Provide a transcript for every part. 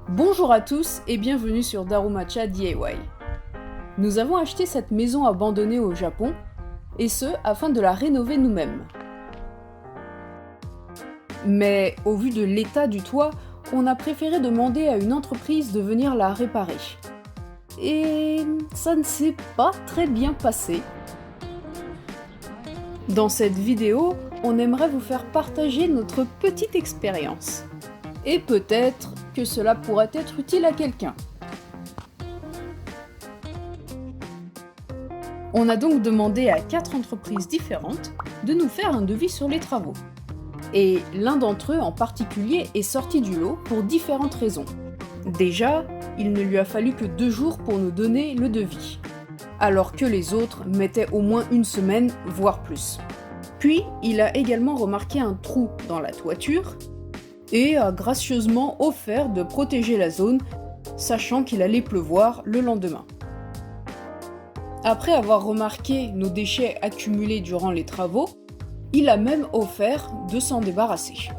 Bonjour à tous et bienvenue sur Darumacha DIY. Nous avons acheté cette maison abandonnée au Japon, et ce afin de la rénover nous-mêmes. Mais au vu de l'état du toit, on a préféré demander à une entreprise de venir la réparer. Et ça ne s'est pas très bien passé. Dans cette vidéo, on aimerait vous faire partager notre petite expérience. Et peut-être que cela pourrait être utile à quelqu'un. On a donc demandé à 4 entreprises différentes de nous faire un devis sur les travaux. Et l'un d'entre eux en particulier est sorti du lot pour différentes raisons. Déjà, il ne lui a fallu que 2 jours pour nous donner le devis, alors que les autres mettaient au moins une semaine, voire plus. Puis, il a également remarqué un trou dans la toiture, et a gracieusement offert de protéger la zone, sachant qu'il allait pleuvoir le lendemain. Après avoir remarqué nos déchets accumulés durant les travaux, il a même offert de s'en débarrasser.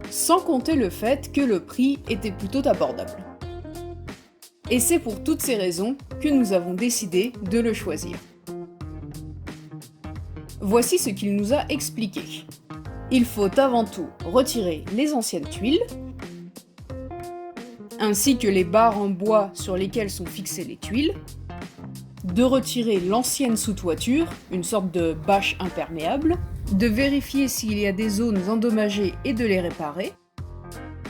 Sans compter le fait que le prix était plutôt abordable. Et c'est pour toutes ces raisons que nous avons décidé de le choisir. Voici ce qu'il nous a expliqué. Il faut avant tout retirer les anciennes tuiles, ainsi que les barres en bois sur lesquelles sont fixées les tuiles, de retirer l'ancienne sous-toiture, une sorte de bâche imperméable, de vérifier s'il y a des zones endommagées et de les réparer,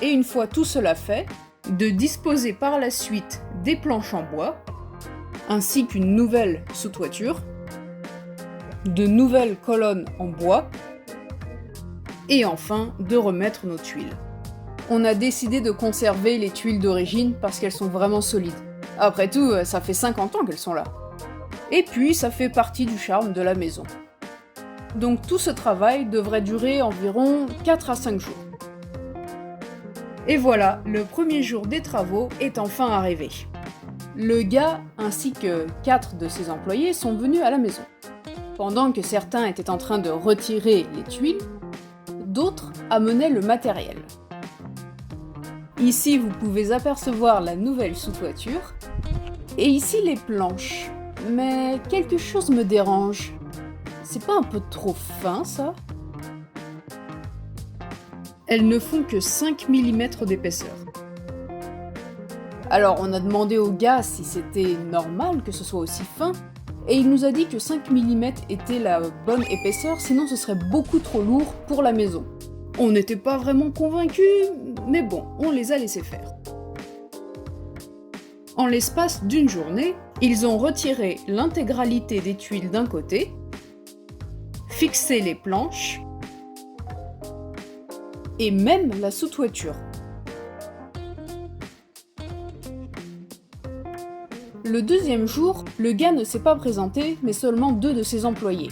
et une fois tout cela fait, de disposer par la suite des planches en bois, ainsi qu'une nouvelle sous-toiture, de nouvelles colonnes en bois, et enfin de remettre nos tuiles. On a décidé de conserver les tuiles d'origine parce qu'elles sont vraiment solides. Après tout, ça fait 50 ans qu'elles sont là. Et puis ça fait partie du charme de la maison. Donc tout ce travail devrait durer environ 4 à 5 jours. Et voilà, le premier jour des travaux est enfin arrivé. Le gars ainsi que 4 de ses employés sont venus à la maison. Pendant que certains étaient en train de retirer les tuiles, d'autres amenaient le matériel. Ici, vous pouvez apercevoir la nouvelle sous-toiture, et ici les planches. Mais quelque chose me dérange. C'est pas un peu trop fin, ça? Elles ne font que 5 mm d'épaisseur. Alors, on a demandé au gars si c'était normal que ce soit aussi fin, et il nous a dit que 5 mm était la bonne épaisseur, sinon ce serait beaucoup trop lourd pour la maison. On n'était pas vraiment convaincus, mais bon, on les a laissés faire. En l'espace d'une journée, ils ont retiré l'intégralité des tuiles d'un côté, fixé les planches, et même la sous-toiture. Le deuxième jour, le gars ne s'est pas présenté, mais seulement 2 de ses employés.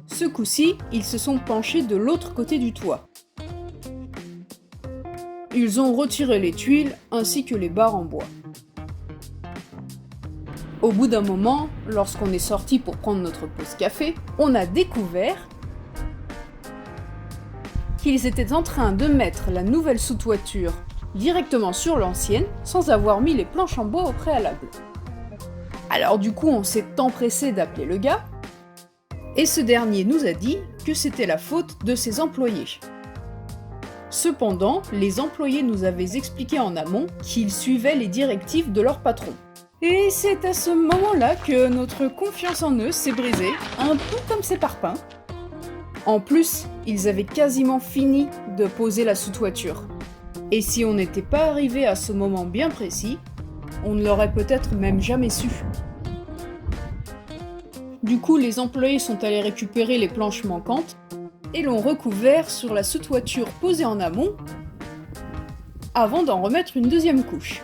Ce coup-ci, ils se sont penchés de l'autre côté du toit. Ils ont retiré les tuiles ainsi que les barres en bois. Au bout d'un moment, lorsqu'on est sorti pour prendre notre pause café, on a découvert qu'ils étaient en train de mettre la nouvelle sous-toiture directement sur l'ancienne sans avoir mis les planches en bois au préalable. Alors du coup, on s'est empressé d'appeler le gars, et ce dernier nous a dit que c'était la faute de ses employés. Cependant, les employés nous avaient expliqué en amont qu'ils suivaient les directives de leur patron. Et c'est à ce moment-là que notre confiance en eux s'est brisée, un peu comme ses parpaings. En plus, ils avaient quasiment fini de poser la sous-toiture. Et si on n'était pas arrivé à ce moment bien précis, on ne l'aurait peut-être même jamais su. Du coup, les employés sont allés récupérer les planches manquantes et l'ont recouvert sur la sous-toiture posée en amont avant d'en remettre une deuxième couche.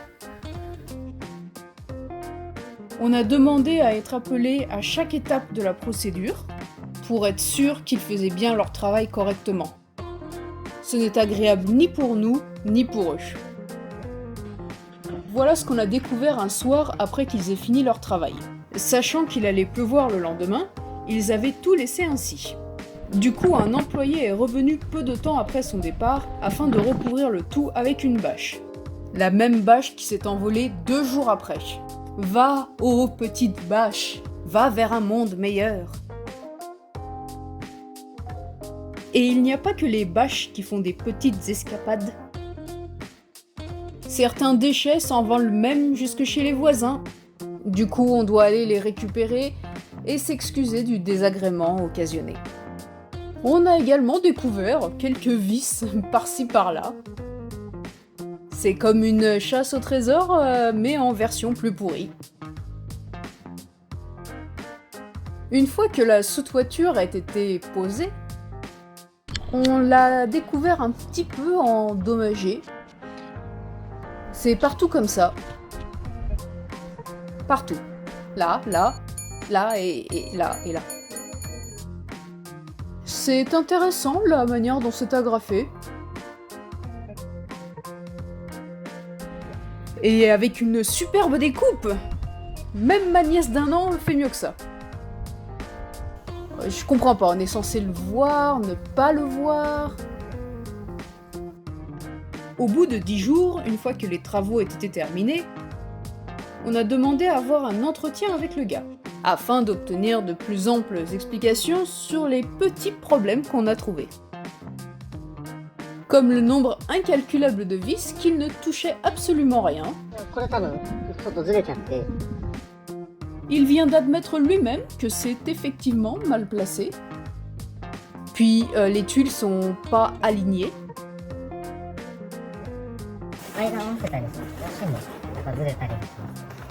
On a demandé à être appelé à chaque étape de la procédure pour être sûr qu'ils faisaient bien leur travail correctement. Ce n'est agréable ni pour nous, ni pour eux. Voilà ce qu'on a découvert un soir après qu'ils aient fini leur travail. Sachant qu'il allait pleuvoir le lendemain, ils avaient tout laissé ainsi. Du coup, un employé est revenu peu de temps après son départ afin de recouvrir le tout avec une bâche. La même bâche qui s'est envolée 2 jours après. Va, ô petite bâche, va vers un monde meilleur. Et il n'y a pas que les bâches qui font des petites escapades. Certains déchets s'envolent même jusque chez les voisins. Du coup, on doit aller les récupérer et s'excuser du désagrément occasionné. On a également découvert quelques vices par-ci par-là. C'est comme une chasse au trésor, mais en version plus pourrie. Une fois que la sous-toiture a été posée, on l'a découvert un petit peu endommagé. C'est partout comme ça. Partout. Là, là, là et là et là. C'est intéressant la manière dont c'est agrafé. Et avec une superbe découpe. Même ma nièce d'1 an fait mieux que ça. Je comprends pas, on est censé le voir, ne pas le voir. Au bout de 10 jours, une fois que les travaux étaient terminés, on a demandé à avoir un entretien avec le gars, afin d'obtenir de plus amples explications sur les petits problèmes qu'on a trouvés. Comme le nombre incalculable de vis qu'il ne touchait absolument rien. Il vient d'admettre lui-même que c'est effectivement mal placé. Puis les tuiles sont pas alignées.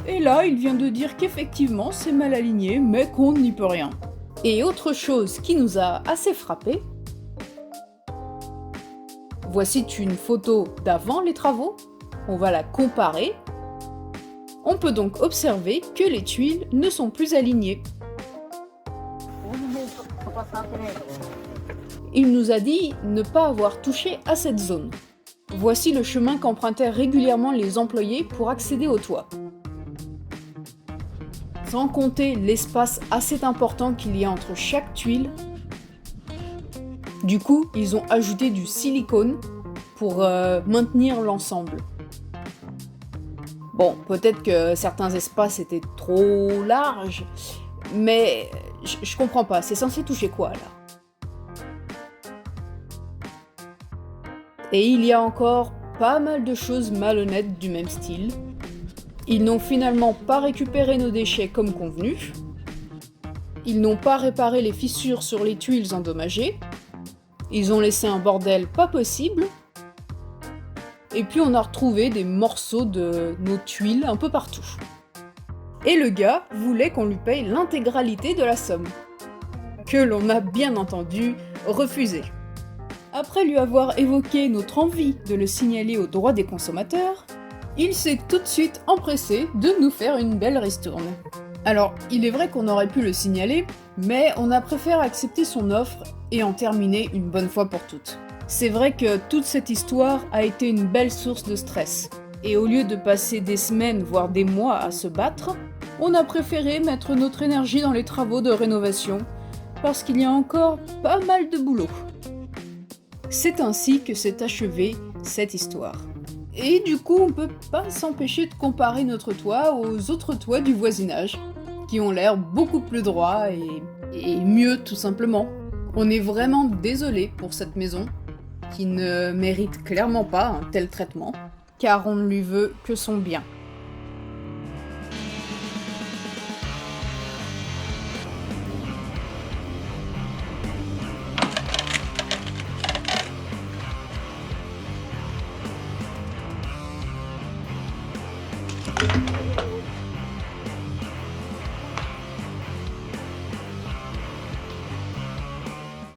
Et là, il vient de dire qu'effectivement c'est mal aligné, mais qu'on n'y peut rien. Et autre chose qui nous a assez frappé, voici une photo d'avant les travaux, on va la comparer. On peut donc observer que les tuiles ne sont plus alignées. Il nous a dit ne pas avoir touché à cette zone. Voici le chemin qu'empruntaient régulièrement les employés pour accéder au toit. Sans compter l'espace assez important qu'il y a entre chaque tuile. Du coup, ils ont ajouté du silicone pour maintenir l'ensemble. Bon, peut-être que certains espaces étaient trop larges, mais je comprends pas, c'est censé toucher quoi là? Et il y a encore pas mal de choses malhonnêtes du même style. Ils n'ont finalement pas récupéré nos déchets comme convenu. Ils n'ont pas réparé les fissures sur les tuiles endommagées. Ils ont laissé un bordel pas possible. Et puis on a retrouvé des morceaux de nos tuiles un peu partout. Et le gars voulait qu'on lui paye l'intégralité de la somme. Que l'on a bien entendu refusé. Après lui avoir évoqué notre envie de le signaler aux droits des consommateurs, il s'est tout de suite empressé de nous faire une belle ristourne. Alors, il est vrai qu'on aurait pu le signaler, mais on a préféré accepter son offre et en terminer une bonne fois pour toutes. C'est vrai que toute cette histoire a été une belle source de stress. Et au lieu de passer des semaines, voire des mois à se battre, on a préféré mettre notre énergie dans les travaux de rénovation, parce qu'il y a encore pas mal de boulot. C'est ainsi que s'est achevée cette histoire. Et du coup, on peut pas s'empêcher de comparer notre toit aux autres toits du voisinage, qui ont l'air beaucoup plus droits et mieux tout simplement. On est vraiment désolé pour cette maison, qui ne mérite clairement pas un tel traitement, car on ne lui veut que son bien.